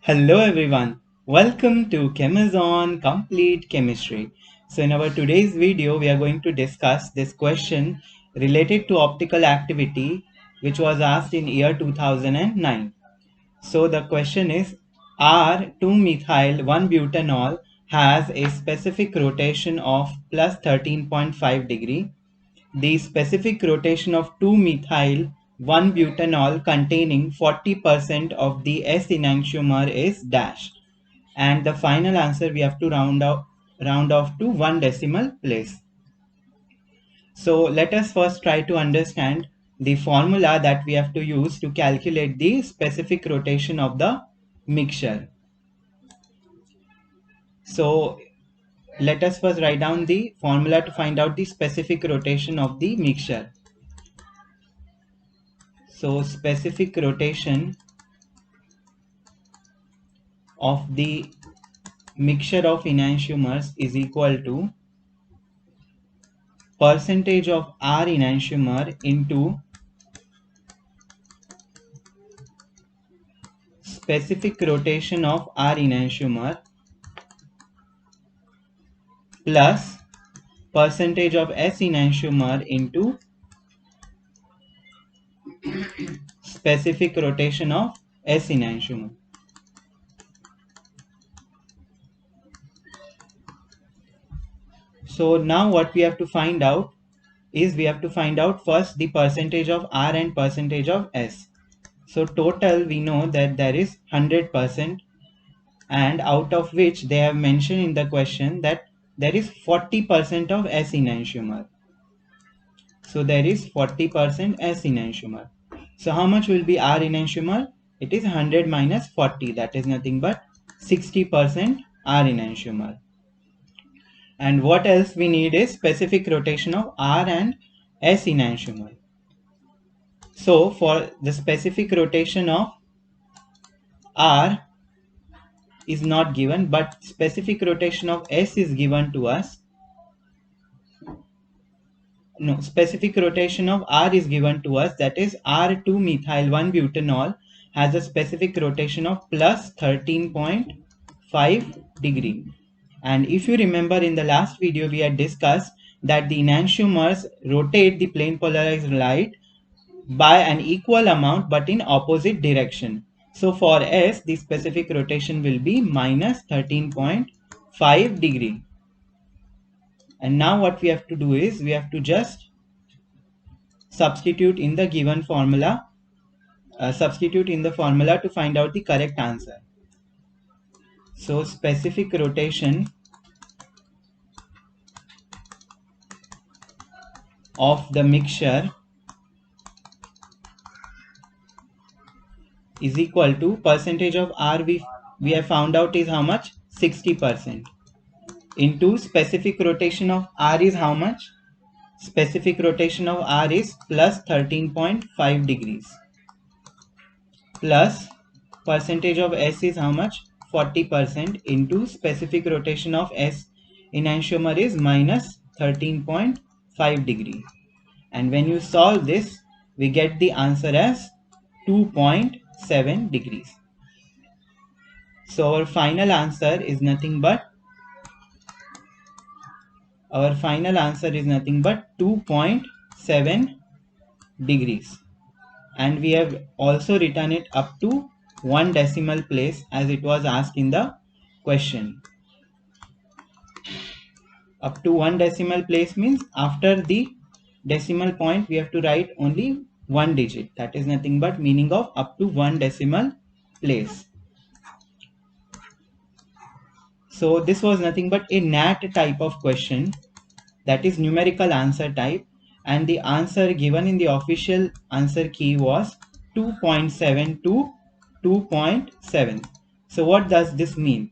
Hello everyone, welcome to Chemazon Complete Chemistry. So in our today's video, we are going to discuss this question related to optical activity which was asked in year 2009. So the question is R2-methyl 1-butanol has a specific rotation of plus 13.5 degree. The specific rotation of 2-methyl 1-butanol containing 40% of the S enantiomer is dash, and the final answer we have to round off to one decimal place. So let us first try to understand the formula that we have to use to calculate the specific rotation of the mixture. So let us first write down the formula to find out the specific rotation of the mixture. So specific rotation of the mixture of enantiomers is equal to percentage of R enantiomer into specific rotation of R enantiomer plus percentage of S enantiomer into specific rotation of S enantiomer. So now what we have to find out is we have to find out first the percentage of R and percentage of S. So total we know that there is 100%, and out of which they have mentioned in the question that there is 40% of S enantiomer. So there is 40% S enantiomer. So how much will be R enantiomer? It is 100 minus 40, that is nothing but 60% R enantiomer. And what else we need is specific rotation of R and S enantiomer. So for the specific rotation of R is not given, but specific rotation of S is given to us. No, specific rotation of R is given to us, that is R2-methyl 1-butanol has a specific rotation of plus 13.5 degree. And if you remember in the last video we had discussed that the enantiomers rotate the plane polarized light by an equal amount but in opposite direction. So for S the specific rotation will be minus 13.5 degree. And now what we have to do is we have to just substitute in the given formula, to find out the correct answer. So specific rotation of the mixture is equal to percentage of R we have found out is how much? 60%, into specific rotation of R is how much? Specific rotation of R is plus 13.5 degrees, plus percentage of S is how much? 40%, into specific rotation of S enantiomer is minus 13.5 degree. And when you solve this, we get the answer as 2.7 degrees. So our final answer is nothing but 2.7 degrees. And we have also written it up to one decimal place as it was asked in the question. Up to one decimal place means after the decimal point we have to write only one digit. That is nothing but meaning of up to one decimal place. So this was nothing but a NAT type of question, that is numerical answer type, and the answer given in the official answer key was 2.7 to 2.7. So what does this mean?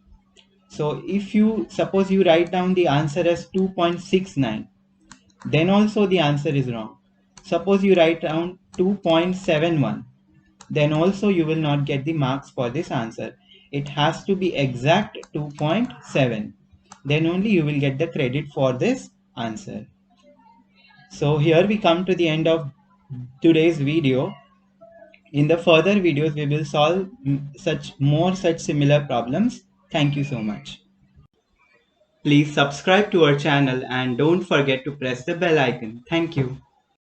So if you suppose you write down the answer as 2.69, then also the answer is wrong. Suppose you write down 2.71, then also you will not get the marks for this answer. It has to be exact 2.7. Then only you will get the credit for this answer. So here we come to the end of today's video. In the further videos, we will solve such similar problems. Thank you so much. Please subscribe to our channel and don't forget to press the bell icon. Thank you.